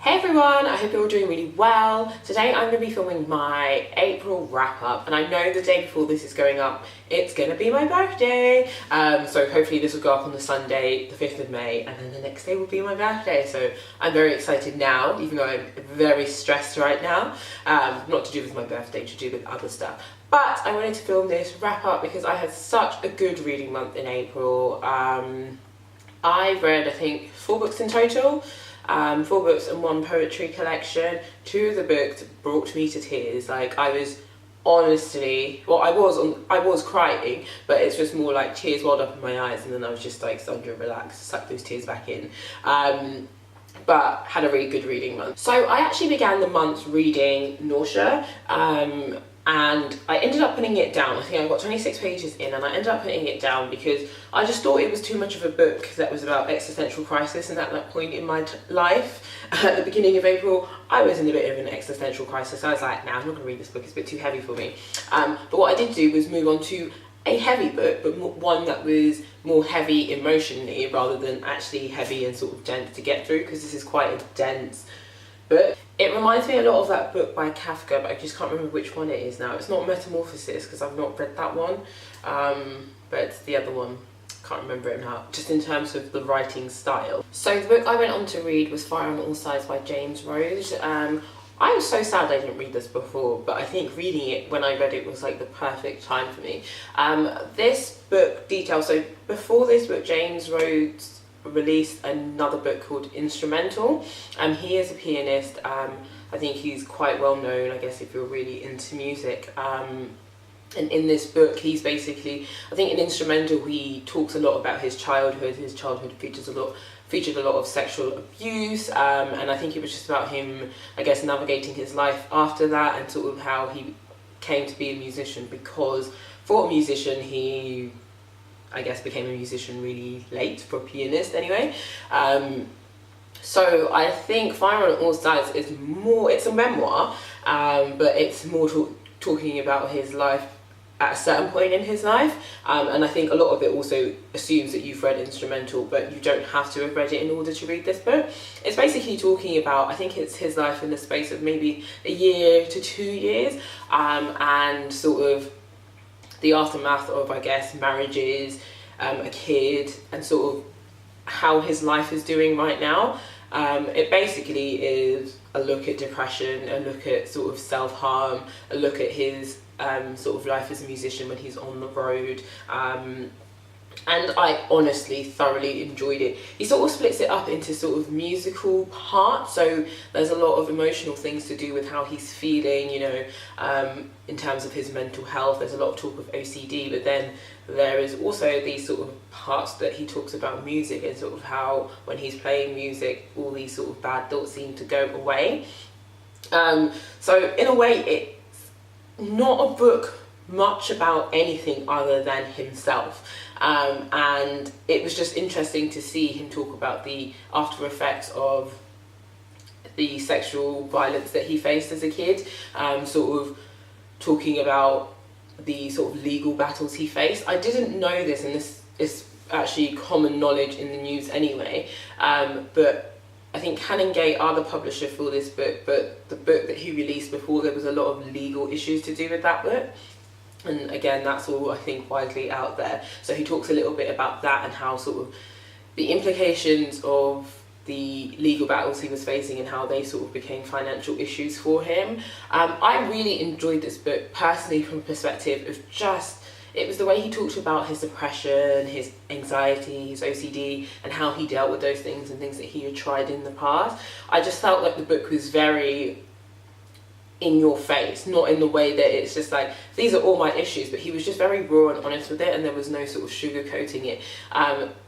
Hey everyone, I hope you're all doing really well. Today I'm going to be filming my April wrap up, and I know the day before this is going up it's going to be my birthday, so hopefully this will go up on the Sunday the 5th of May, and then the next day will be my birthday, so I'm very excited now, even though I'm very stressed right now, not to do with my birthday, to do with other stuff. But I wanted to film this wrap up because I had such a good reading month in April. I read, I think, 4 books in total. 4 books and 1 poetry collection. 2 of the books brought me to tears. Like, I was honestly, well, I was crying, but it's just more like tears welled up in my eyes, and then I was just like, Sandra, relax, suck those tears back in. But had a really good reading month. So I actually began the month reading Nausea, and I ended up putting it down. I think I got 26 pages in and I ended up putting it down because I just thought it was too much of a book that was about existential crisis, and at that point in my life, at the beginning of April, I was in a bit of an existential crisis. I was like, nah, I'm not going to read this book, it's a bit too heavy for me. But what I did do was move on to a heavy book, but one that was more heavy emotionally rather than actually heavy and sort of dense to get through, because this is quite a dense book. It reminds me a lot of that book by Kafka, but I just can't remember which one it is now. It's not Metamorphosis, because I've not read that one, but it's the other one. Can't remember it now, just in terms of the writing style. So the book I went on to read was Fire on All Sides by James Rose. I was so sad I didn't read this before, but I think reading it when I read it was like the perfect time for me. This book details, so before this book, James Rose released another book called Instrumental. He is a pianist. I think he's quite well known, I guess, if you're really into music. And in this book, he's basically, I think in Instrumental, he talks a lot about his childhood. His childhood featured a lot of sexual abuse, and I think it was just about him, I guess, navigating his life after that, and sort of how he came to be a musician, because for a musician, he, I guess, became a musician really late, for a pianist anyway. So I think Fire on All Sides is more, it's a memoir, but it's more talking about his life at a certain point in his life, and I think a lot of it also assumes that you've read Instrumental, but you don't have to have read it in order to read this book. It's basically talking about, I think it's his life in the space of maybe a year to 2 years, and sort of the aftermath of, I guess, marriages, a kid, and sort of how his life is doing right now. It basically is a look at depression, a look at sort of self-harm, a look at his sort of life as a musician when he's on the road. And I honestly thoroughly enjoyed it. He sort of splits it up into sort of musical parts, so there's a lot of emotional things to do with how he's feeling, you know, in terms of his mental health. There's a lot of talk of OCD, but then there is also these sort of parts that he talks about music, and sort of how when he's playing music, all these sort of bad thoughts seem to go away. So in a way, it's not a book much about anything other than himself, and it was just interesting to see him talk about the after effects of the sexual violence that he faced as a kid, sort of talking about the sort of legal battles he faced. I didn't know this, and this is actually common knowledge in the news anyway, but I think Canongate are the publisher for this book, but the book that he released before, there was a lot of legal issues to do with that book. And again, that's all, I think, widely out there. So he talks a little bit about that and how sort of the implications of the legal battles he was facing and how they sort of became financial issues for him. I really enjoyed this book personally from a perspective of just, it was the way he talked about his depression, his anxiety, his OCD, and how he dealt with those things and things that he had tried in the past. I just felt like the book was very in your face, not in the way that it's just like, these are all my issues, but he was just very raw and honest with it, and there was no sort of sugarcoating it.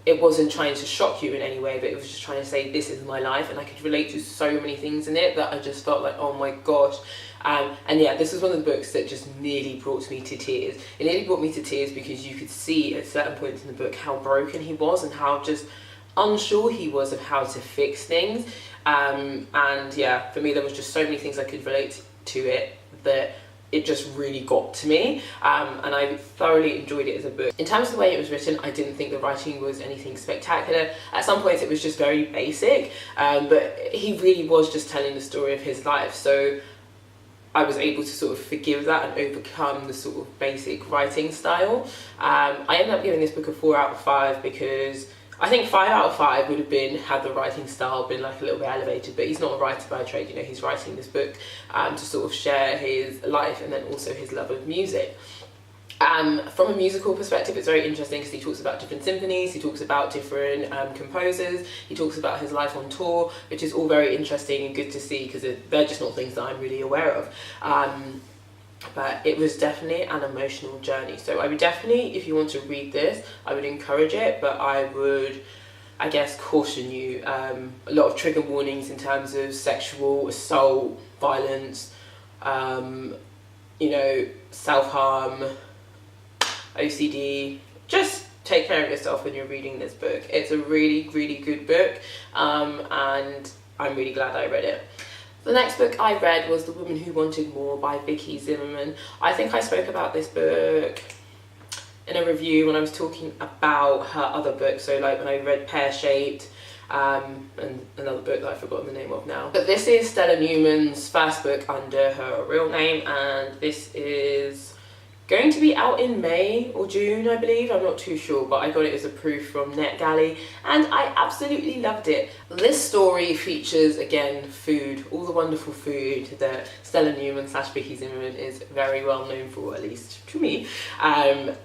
It wasn't trying to shock you in any way, but it was just trying to say, this is my life, and I could relate to so many things in it that I just felt like, oh my gosh. And yeah, this was one of the books that just nearly brought me to tears. It nearly brought me to tears because you could see at certain points in the book how broken he was and how just unsure he was of how to fix things. And yeah, for me, there was just so many things I could relate to it that it just really got to me, and I thoroughly enjoyed it as a book. In terms of the way it was written, I didn't think the writing was anything spectacular. At some points it was just very basic, but he really was just telling the story of his life, so I was able to sort of forgive that and overcome the sort of basic writing style. I ended up giving this book a 4 out of 5 because I think 5 out of 5 would have been had the writing style been like a little bit elevated, but he's not a writer by trade, you know, he's writing this book to sort of share his life and then also his love of music. From a musical perspective, it's very interesting because he talks about different symphonies, he talks about different composers, he talks about his life on tour, which is all very interesting and good to see because they're just not things that I'm really aware of. But it was definitely an emotional journey. So I would definitely, if you want to read this, I would encourage it, but I would, I guess, caution you. A lot of trigger warnings in terms of sexual assault, violence, you know, self-harm, OCD. Just take care of yourself when you're reading this book. It's a really, really good book, and I'm really glad I read it. The next book I read was The Woman Who Wanted More by Vicky Zimmerman. I think I spoke about this book in a review when I was talking about her other books, so like when I read Pear Shaped, and another book that I've forgotten the name of now. But this is Stella Newman's first book under her real name, and this is going to be out in May or June, I believe, I'm not too sure, but I got it as a proof from NetGalley and I absolutely loved it. This story features, again, food, all the wonderful food that Stella Newman / Vicky Zimmerman is very well known for, at least to me, and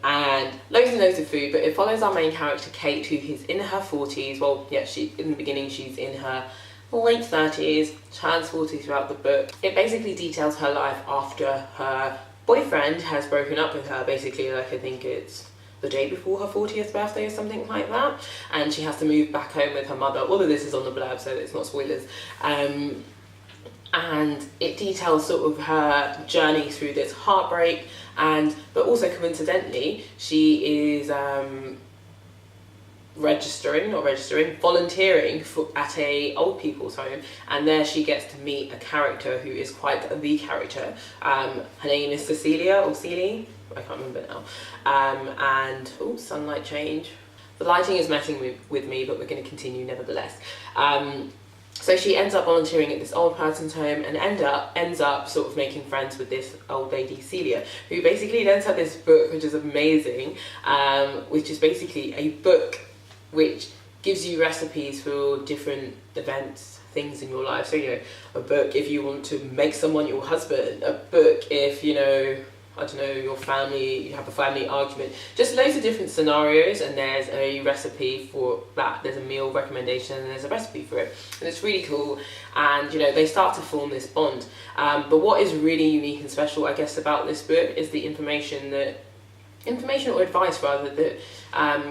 loads and loads of food, but it follows our main character Kate, who is in her 40s, well, yeah, in the beginning she's in her late 30s, turns 40 throughout the book. It basically details her life after her boyfriend has broken up with her, basically, like I think it's the day before her 40th birthday or something like that, and she has to move back home with her mother. All of this is on the blurb, so it's not spoilers. And it details sort of her journey through this heartbreak, but also coincidentally she is volunteering at a old people's home, and there she gets to meet a character who is quite the character. Her name is Cecilia, or Celie, I can't remember now. And, oh, sunlight change. The lighting is messing with me, but we're going to continue nevertheless. So she ends up volunteering at this old person's home and ends up sort of making friends with this old lady, Celia, who basically lends her this book, which is amazing, which is basically a book which gives you recipes for different events, things in your life. So, you know, a book if you want to make someone your husband, a book if, you know, I don't know, your family, you have a family argument, just loads of different scenarios, and there's a recipe for that. There's a meal recommendation and there's a recipe for it, and it's really cool. And, you know, they start to form this bond. But what is really unique and special, I guess, about this book is the information or advice rather, that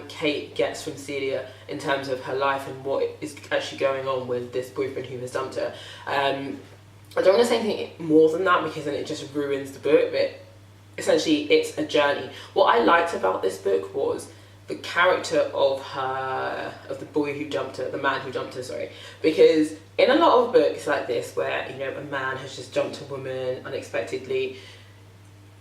Kate gets from Celia in terms of her life and what is actually going on with this boyfriend who has dumped her. I don't want to say anything more than that because then it just ruins the book, but essentially it's a journey. What I liked about this book was the character of the boy who dumped her, the man who dumped her, sorry, because in a lot of books like this where, you know, a man has just dumped a woman unexpectedly,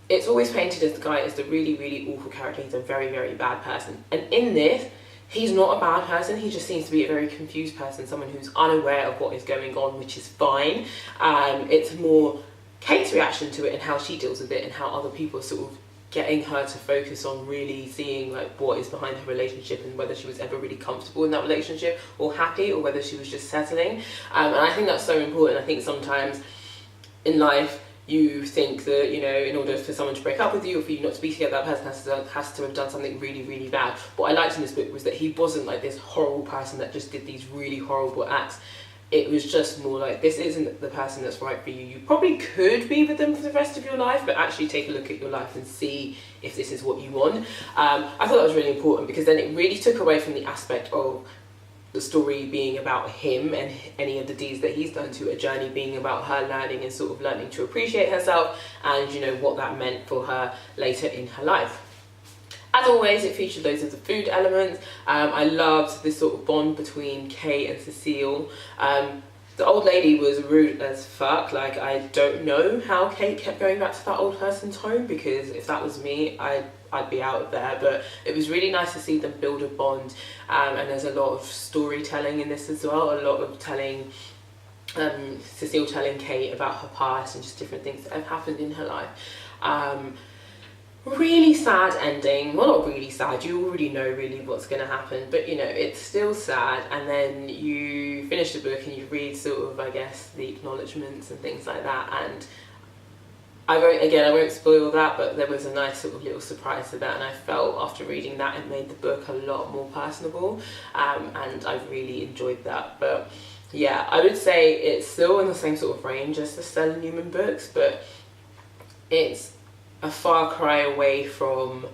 it's always painted as the guy is the really, really awful character. He's a very, very bad person. And in this, he's not a bad person. He just seems to be a very confused person, someone who's unaware of what is going on, which is fine. It's more Kate's reaction to it and how she deals with it, and how other people are sort of getting her to focus on really seeing like what is behind her relationship and whether she was ever really comfortable in that relationship or happy, or whether she was just settling. And I think that's so important. I think sometimes in life, you think that, you know, in order for someone to break up with you or for you not to be together, that person has to have done something really, really bad. What I liked in this book was that he wasn't like this horrible person that just did these really horrible acts. It was just more like, this isn't the person that's right for you. You probably could be with them for the rest of your life, but actually take a look at your life and see if this is what you want. I thought that was really important because then it really took away from the aspect of the story being about him and any of the deeds that he's done, to a journey being about her learning and sort of learning to appreciate herself and, you know, what that meant for her later in her life. As always, it featured loads of the food elements. I loved this sort of bond between Kate and Cecile. The old lady was rude as fuck. Like, I don't know how Kate kept going back to that old person's home, because if that was me, I'd be out of there. But it was really nice to see them build a bond, and there's a lot of storytelling in this as well, a lot of telling, Cecile telling Kate about her past and just different things that have happened in her life. Really sad ending. Well, not really sad, you already know really what's going to happen, but you know, it's still sad. And then you finish the book and you read sort of, I guess, the acknowledgements and things like that, and I won't spoil that, but there was a nice sort of little surprise to that, and I felt after reading that it made the book a lot more personable, and I really enjoyed that. But yeah, I would say it's still in the same sort of range as the Stella Newman books, but it's a far cry away from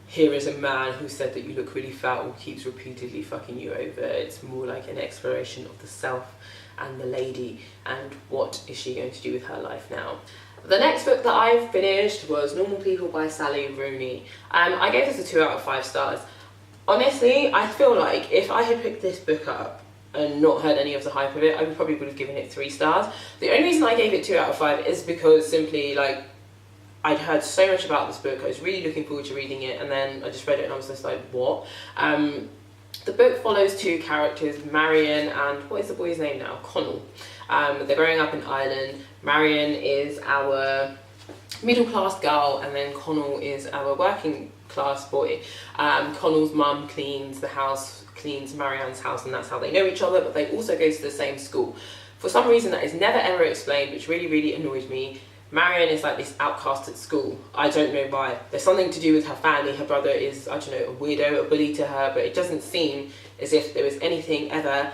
here is a man who said that you look really fat or keeps repeatedly fucking you over. It's more like an exploration of the self and the lady and what is she going to do with her life now. The next book that I finished was Normal People by Sally Rooney. I gave this a 2 out of 5 stars. Honestly, I feel like if I had picked this book up and not heard any of the hype of it, I probably would have given it 3 stars. The only reason I gave it 2 out of 5 is because simply, like, I'd heard so much about this book, I was really looking forward to reading it, and then I just read it and I was just like, what? The book follows 2 characters, Marion and, what is the boy's name now? Connell. They're growing up in Ireland. Marion is our middle class girl, and then Connell is our working class boy. Connell's mum cleans the house, cleans Marianne's house, and that's how they know each other, but they also go to the same school. For some reason that is never ever explained, which really, really annoyed me, Marion is like this outcast at school. I don't know why. There's something to do with her family. Her brother is, I don't know, a weirdo, a bully to her, but it doesn't seem as if there was anything ever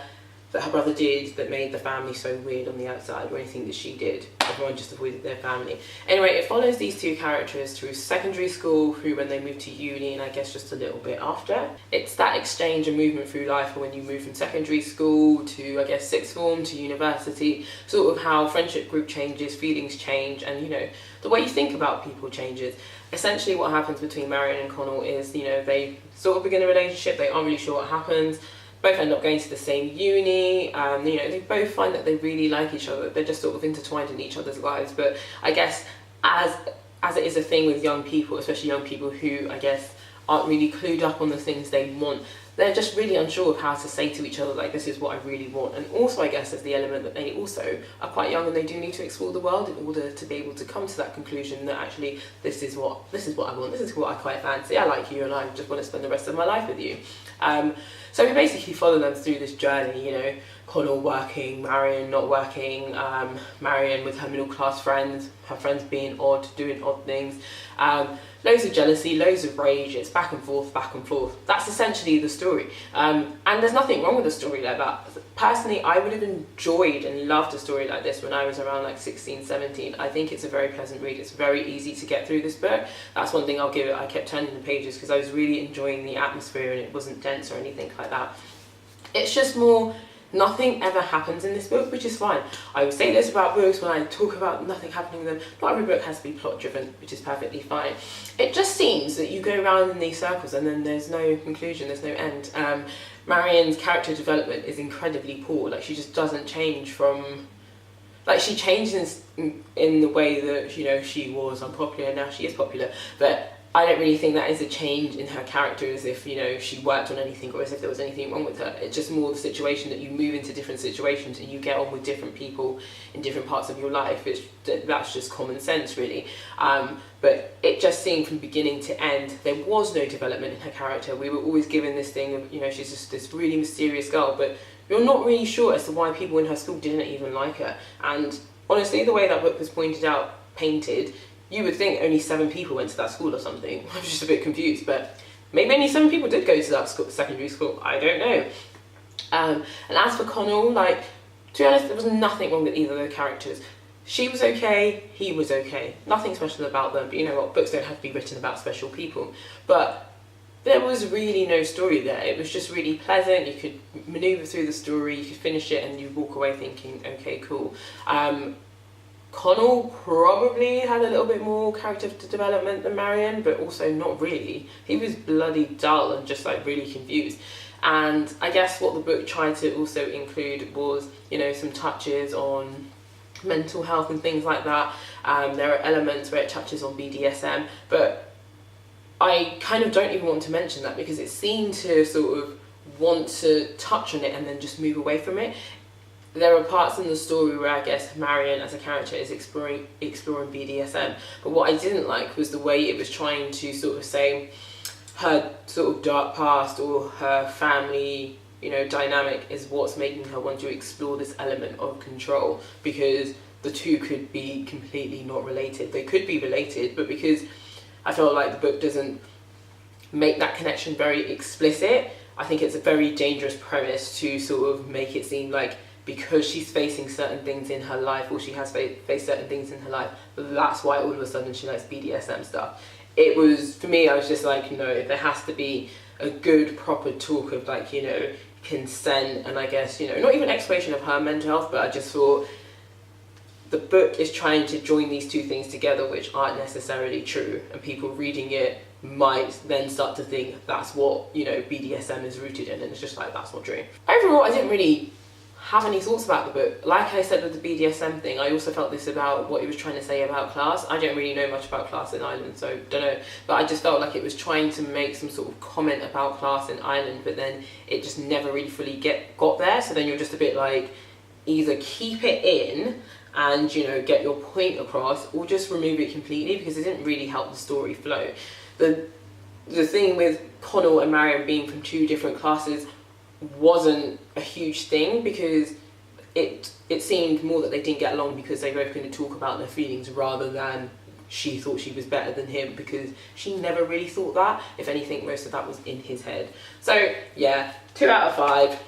that her brother did that made the family so weird on the outside, or anything that she did. Everyone just avoided their family. Anyway, it follows these 2 characters through secondary school, through when they move to uni, and I guess just a little bit after. It's that exchange and movement through life when you move from secondary school to, I guess, sixth form to university, sort of how friendship group changes, feelings change, and you know, the way you think about people changes. Essentially what happens between Marion and Connell is, you know, they sort of begin a relationship, they aren't really sure what happens, both end up going to the same uni, you know, they both find that they really like each other, they're just sort of intertwined in each other's lives. But I guess as it is a thing with young people, especially young people who I guess aren't really clued up on the things they want, they're just really unsure of how to say to each other, like, this is what I really want. And also I guess there's the element that they also are quite young and they do need to explore the world in order to be able to come to that conclusion that actually this is what I want, this is what I quite fancy, I like you and I just want to spend the rest of my life with you. So we basically follow them through this journey, you know, Connell working, Marion not working, Marion with her middle class friends, her friends being odd, doing odd things, loads of jealousy, loads of rage, it's back and forth, back and forth. That's essentially the story. And there's nothing wrong with a story like that. Personally, I would have enjoyed and loved a story like this when I was around like 16, 17. I think it's a very pleasant read. It's very easy to get through this book. That's one thing I'll give it. I kept turning the pages because I was really enjoying the atmosphere and it wasn't dense or anything like that. It's just more, nothing ever happens in this book, which is fine. I would say this about books when I talk about nothing happening in them. Not every book has to be plot driven, which is perfectly fine. It just seems that you go around in these circles and then there's no conclusion, there's no end. Marion's character development is incredibly poor. Like, she just doesn't change from, like, she changes in the way that, you know, she was unpopular and now she is popular, but I don't really think that is a change in her character as if, you know, she worked on anything or as if there was anything wrong with her. It's just more the situation that you move into different situations and you get on with different people in different parts of your life. That's just common sense, really. But it just seemed from beginning to end, there was no development in her character. We were always given this thing of, you know, she's just this really mysterious girl, but you're not really sure as to why people in her school didn't even like her. And honestly, the way that book was pointed out, painted, you would think only 7 people went to that school or something. I was just a bit confused, but maybe only 7 people did go to that school, secondary school. I don't know. And as for Connell, like, to be honest, there was nothing wrong with either of the characters. She was okay, he was okay. Nothing special about them, but you know what, books don't have to be written about special people. But there was really no story there. It was just really pleasant. You could maneuver through the story, you could finish it and you walk away thinking, okay, cool. Connell probably had a little bit more character development than Marion, but also not really. He was bloody dull and just like really confused. And I guess what the book tried to also include was, you know, some touches on mental health and things like that. There are elements where it touches on BDSM, but I kind of don't even want to mention that because it seemed to sort of want to touch on it and then just move away from it. There are parts in the story where I guess Marion as a character is exploring BDSM, but what I didn't like was the way it was trying to sort of say her sort of dark past or her family, you know, dynamic is what's making her want to explore this element of control, because the two could be completely not related. They could be related, but because I feel like the book doesn't make that connection very explicit, I think it's a very dangerous premise to sort of make it seem like because she's facing certain things in her life, or she has faced certain things in her life, that's why all of a sudden she likes BDSM stuff. It was, for me, I was just like, no, there has to be a good proper talk of like, you know, consent, and I guess, you know, not even exploration of her mental health, but I just thought the book is trying to join these two things together which aren't necessarily true, and people reading it might then start to think that's what, you know, BDSM is rooted in, and it's just like, that's not true. Overall, I didn't really have any thoughts about the book. Like I said with the BDSM thing, I also felt this about what it was trying to say about class. I don't really know much about class in Ireland, so don't know, but I just felt like it was trying to make some sort of comment about class in Ireland, but then it just never really fully got there. So then you're just a bit like, either keep it in and, you know, get your point across, or just remove it completely, because it didn't really help the story flow. The thing with Connell and Marion being from two different classes wasn't a huge thing, because it seemed more that they didn't get along because they both couldn't talk about their feelings, rather than she thought she was better than him, because she never really thought that. If anything, most of that was in his head. So yeah, 2 out of 5.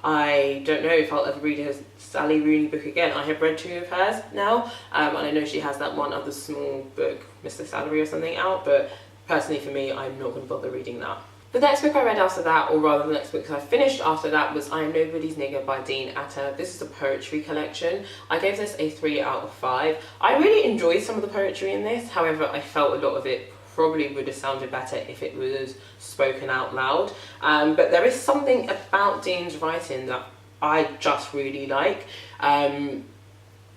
I don't know if I'll ever read her Sally Rooney book again. I have read 2 of hers now, and I know she has that one other small book, Mr. Salary or something, out, but personally for me, I'm not going to bother reading that. The next book I read after that, or rather the next book I finished after that, was I Am Nobody's Nigger by Dean Atta. This is a poetry collection. I gave this a 3 out of 5. I really enjoyed some of the poetry in this, however I felt a lot of it probably would have sounded better if it was spoken out loud. But there is something about Dean's writing that I just really like,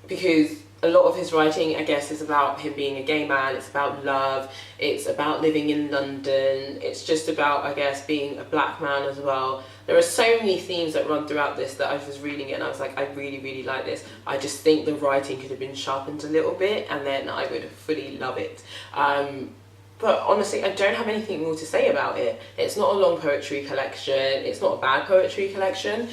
because a lot of his writing, I guess, is about him being a gay man, it's about love, it's about living in London, it's just about, I guess, being a black man as well. There are so many themes that run throughout this that I was reading it and I was like, I really, really like this. I just think the writing could have been sharpened a little bit, and then I would fully love it. But honestly, I don't have anything more to say about it. It's not a long poetry collection, it's not a bad poetry collection.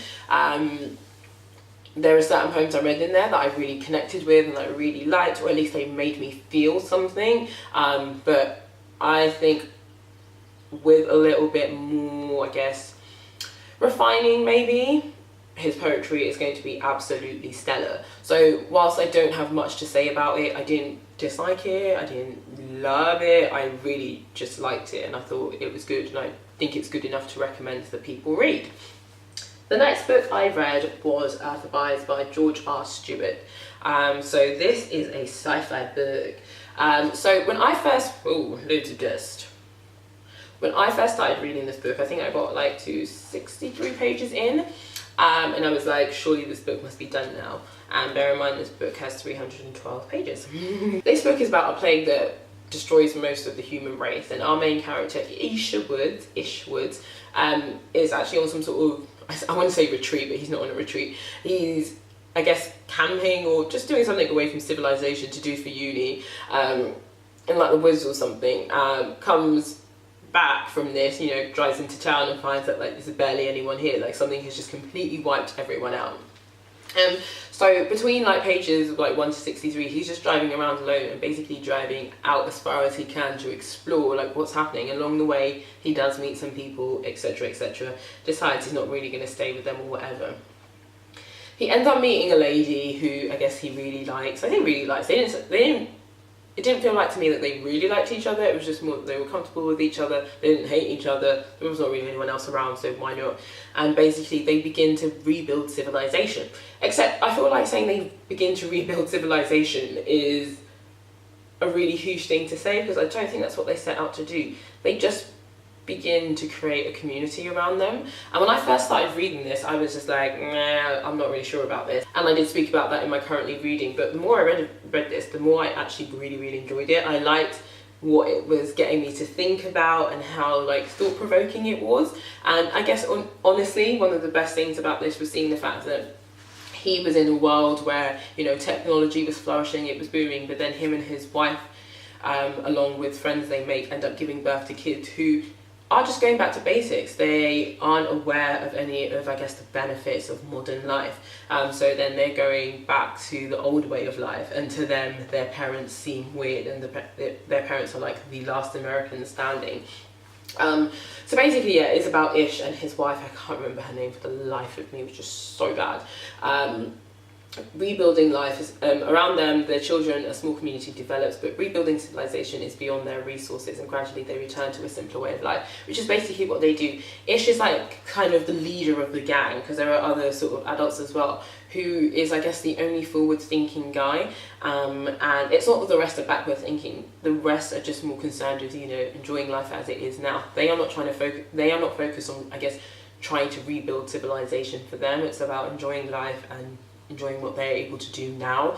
There are certain poems I read in there that I really connected with and that I really liked, or at least they made me feel something. But I think with a little bit more, I guess, refining maybe, his poetry is going to be absolutely stellar. So whilst I don't have much to say about it, I didn't dislike it, I didn't love it, I really just liked it and I thought it was good, and I think it's good enough to recommend that people read. The next book I read was Earth Abides by George R. Stewart. So this is a sci-fi book. So when I first, loads of dust. When I first started reading this book, I think I got like to 63 pages in. And I was like, surely this book must be done now. And bear in mind, this book has 312 pages. This book is about a plague that destroys most of the human race, and our main character, Ish Woods, is actually on some sort of, I want to say retreat, but he's not on a retreat. He's, I guess, camping or just doing something away from civilization to do for uni, in like the woods or something. Comes back from this, you know, drives into town and finds that like there's barely anyone here, like something has just completely wiped everyone out. So between like pages of like 1 to 63, he's just driving around alone and basically driving out as far as he can to explore like what's happening. Along the way he does meet some people, etc, etc, decides he's not really going to stay with them or whatever. He ends up meeting a lady who I guess he really likes. I think really likes. It didn't feel like to me that they really liked each other. It was just more that they were comfortable with each other. They didn't hate each other. There was not really anyone else around, so why not? And basically they begin to rebuild civilization. Except I feel like saying they begin to rebuild civilization is a really huge thing to say, because I don't think that's what they set out to do. They just begin to create a community around them. And when I first started reading this, I was just like, nah, I'm not really sure about this. And I did speak about that in my currently reading, but the more I read this, the more I actually really enjoyed it. I liked what it was getting me to think about and how like thought-provoking it was. And I guess honestly, one of the best things about this was seeing the fact that he was in a world where, you know, technology was flourishing, it was booming, but then him and his wife, along with friends they make, end up giving birth to kids who are just going back to basics. They aren't aware of any of, I guess, the benefits of modern life. So then they're going back to the old way of life, and to them, their parents seem weird, and their parents are like the last Americans standing. So basically, yeah, it's about Ish and his wife. I can't remember her name for the life of me. It was just so bad. Rebuilding life is around them, their children, a small community develops, but rebuilding civilization is beyond their resources, and gradually they return to a simpler way of life, which is basically what they do. Ish is like kind of the leader of the gang, because there are other sort of adults as well, who is, I guess, the only forward-thinking guy, and it's not that the rest are backward-thinking. The rest are just more concerned with, you know, enjoying life as it is now. They are not trying to focus. They are not focused on, I guess, trying to rebuild civilization. For them, it's about enjoying life and enjoying what they're able to do now.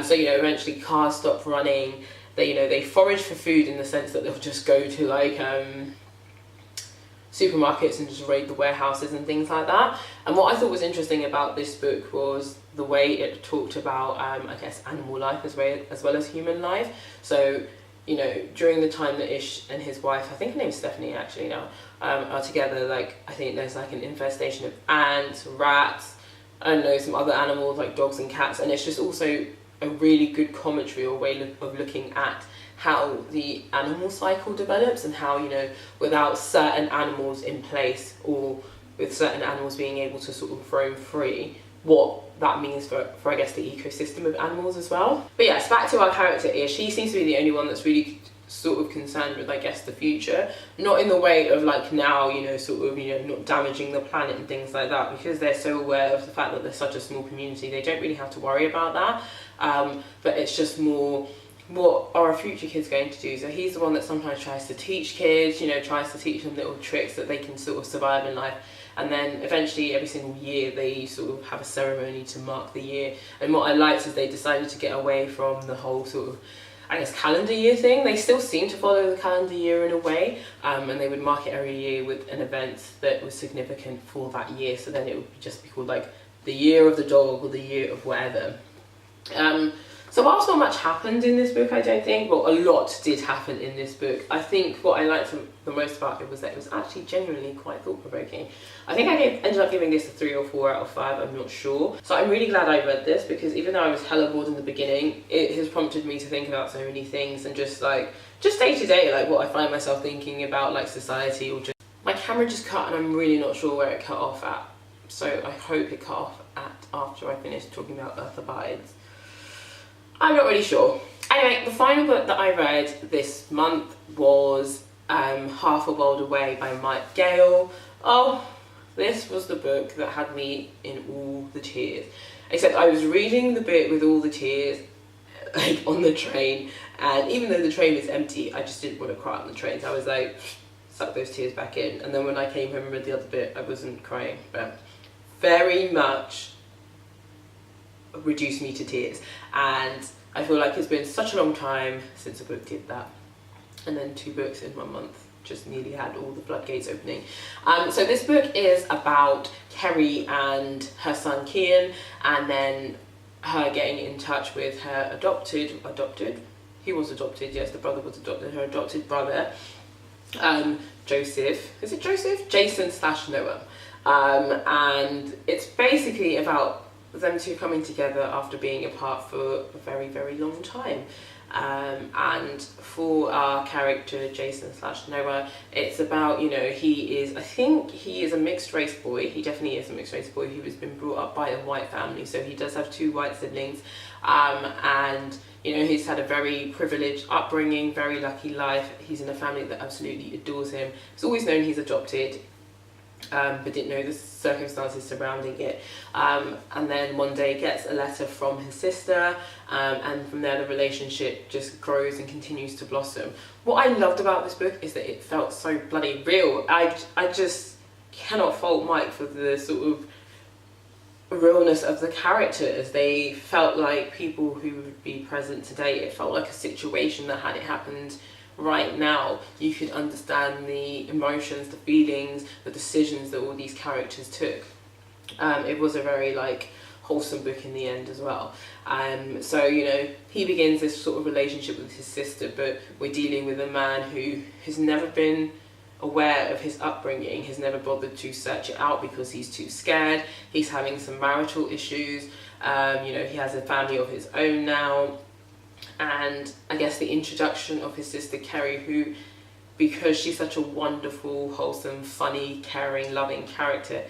So, you know, eventually cars stop running. They, you know, they forage for food in the sense that they'll just go to like supermarkets and just raid the warehouses and things like that. And what I thought was interesting about this book was the way it talked about, I guess, animal life as well as human life. So, you know, during the time that Ish and his wife, I think her name's Stephanie actually now, are together, like, I think there's like an infestation of ants, rats, I don't know, some other animals like dogs and cats, and it's just also a really good commentary or way of looking at how the animal cycle develops, and how, you know, without certain animals in place, or with certain animals being able to sort of roam free, what that means for I guess the ecosystem of animals as well. But yes, back to our character here. She seems to be the only one that's really sort of concerned with, I guess, the future, not in the way of like now, you know, sort of, you know, not damaging the planet and things like that, because they're so aware of the fact that they're such a small community, they don't really have to worry about that. But it's just more, what are our future kids going to do? So he's the one that sometimes tries to teach kids, you know, tries to teach them little tricks that they can sort of survive in life. And then eventually every single year they sort of have a ceremony to mark the year. And what I liked is they decided to get away from the whole sort of, I guess, calendar year thing. They still seem to follow the calendar year in a way, and they would mark it every year with an event that was significant for that year. So then it would just be called like the year of the dog or the year of whatever. So whilst not much happened in this book, I don't think, well, a lot did happen in this book. I think what I liked the most about it was that it was actually genuinely quite thought-provoking. I think I ended up giving this a 3 or 4 out of 5, I'm not sure. So I'm really glad I read this, because even though I was hella bored in the beginning, it has prompted me to think about so many things, and just day to day, like what I find myself thinking about, like society, or just... My camera just cut and I'm really not sure where it cut off at. So I hope it cut off at after I finished talking about Earth Abides. I'm not really sure. Anyway, the final book that I read this month was Half a World Away by Mike Gale. Oh, this was the book that had me in all the tears. Except I was reading the bit with all the tears, like on the train, and even though the train was empty, I just didn't want to cry on the train, so I was like, suck those tears back in. And then when I came home and read the other bit, I wasn't crying, but very much reduced me to tears. And I feel like it's been such a long time since a book did that, and then 2 books in 1 month just nearly had all the floodgates opening. So this book is about Kerry and her son Kian, and then her getting in touch with her adopted, he was adopted, yes, the brother was adopted, her adopted brother, Joseph, is it Joseph? Jason/Noah. And it's basically about them two coming together after being apart for a very, very long time. And for our character Jason/Noah, it's about, you know, I think he is a mixed race boy. He definitely is a mixed race boy who has been brought up by a white family, so he does have 2 white siblings, and you know, he's had a very privileged upbringing, very lucky life. He's in a family that absolutely adores him. He's always known he's adopted. but didn't know the circumstances surrounding it. And then one day gets a letter from his sister, and from there the relationship just grows and continues to blossom. What I loved about this book is that it felt so bloody real. I just cannot fault Mike for the sort of realness of the characters. They felt like people who would be present today. It felt like a situation that, had it happened right now, you could understand the emotions, the feelings, the decisions that all these characters took. It was a very like wholesome book in the end as well. So, you know, he begins this sort of relationship with his sister, but we're dealing with a man who has never been aware of his upbringing, has never bothered to search it out because he's too scared. He's having some marital issues. You know, he has a family of his own now. And I guess the introduction of his sister Kerry, who, because she's such a wonderful, wholesome, funny, caring, loving character,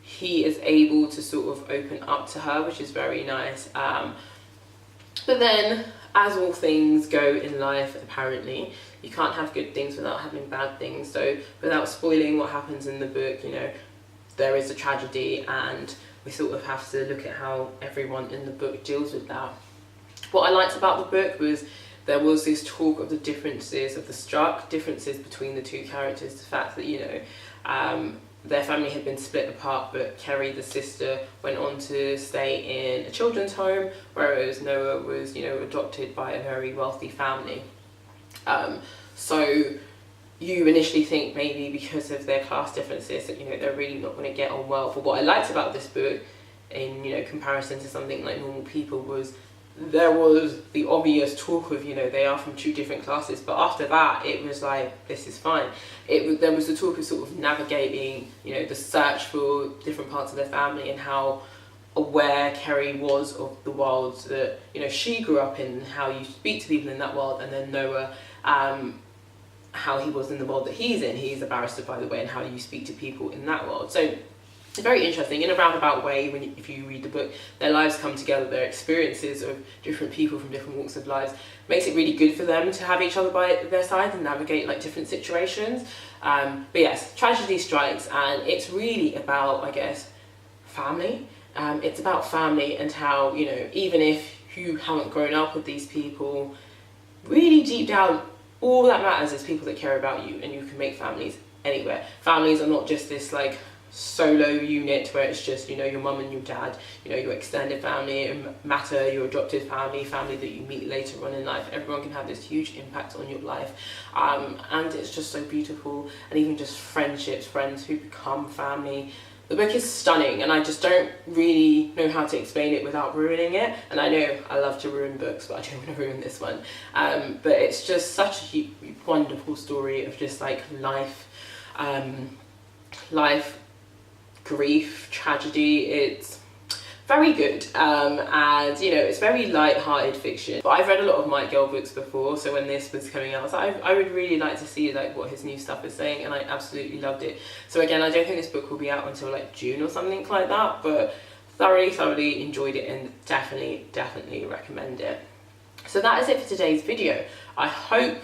he is able to sort of open up to her, which is very nice. But then, as all things go in life, apparently, you can't have good things without having bad things. So without spoiling what happens in the book, you know, there is a tragedy, and we sort of have to look at how everyone in the book deals with that. What I liked about the book was there was this talk of the differences, of the stark differences between the two characters. The fact that, you know, their family had been split apart, but Kerry, the sister, went on to stay in a children's home, whereas Noah was, you know, adopted by a very wealthy family. So you initially think maybe because of their class differences that, you know, they're really not going to get on well. But what I liked about this book, in, you know, comparison to something like Normal People, was there was the obvious talk of, you know, they are from two different classes, but after that it was like, this is fine. There was the talk of sort of navigating, you know, the search for different parts of their family, and how aware Kerry was of the world that, you know, she grew up in, and how you speak to people in that world, and then Noah, how he was in the world that he's in. He's a barrister, by the way, and how you speak to people in that world. So it's very interesting. In a roundabout way, if you read the book, their lives come together, their experiences of different people from different walks of lives makes it really good for them to have each other by their side and navigate like different situations. But yes, tragedy strikes, and it's really about, I guess, family. It's about family, and how, you know, even if you haven't grown up with these people, really deep down, all that matters is people that care about you, and you can make families anywhere. Families are not just this like solo unit where it's just, you know, your mum and your dad, you know, your extended family matter, your adopted family that you meet later on in life. Everyone can have this huge impact on your life, and it's just so beautiful. And even just friendships, friends who become family. The book is stunning, and I just don't really know how to explain it without ruining it. And I know I love to ruin books, but I don't want to ruin this one. But it's just such a wonderful story of just like life, grief, tragedy. It's very good, and you know, it's very light-hearted fiction. But I've read a lot of Mike Gill books before, so when this was coming out, I was like, I would really like to see like what his new stuff is saying, and I absolutely loved it. So again, I don't think this book will be out until like June or something like that, but thoroughly enjoyed it, and definitely recommend it. So that is it for today's video. I hope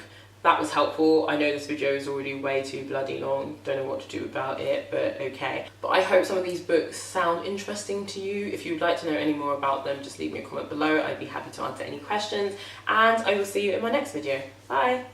that was helpful. I know this video is already way too bloody long, don't know what to do about it, but okay. But I hope some of these books sound interesting to you. If you'd like to know any more about them, just leave me a comment below. I'd be happy to answer any questions, and I will see you in my next video. Bye!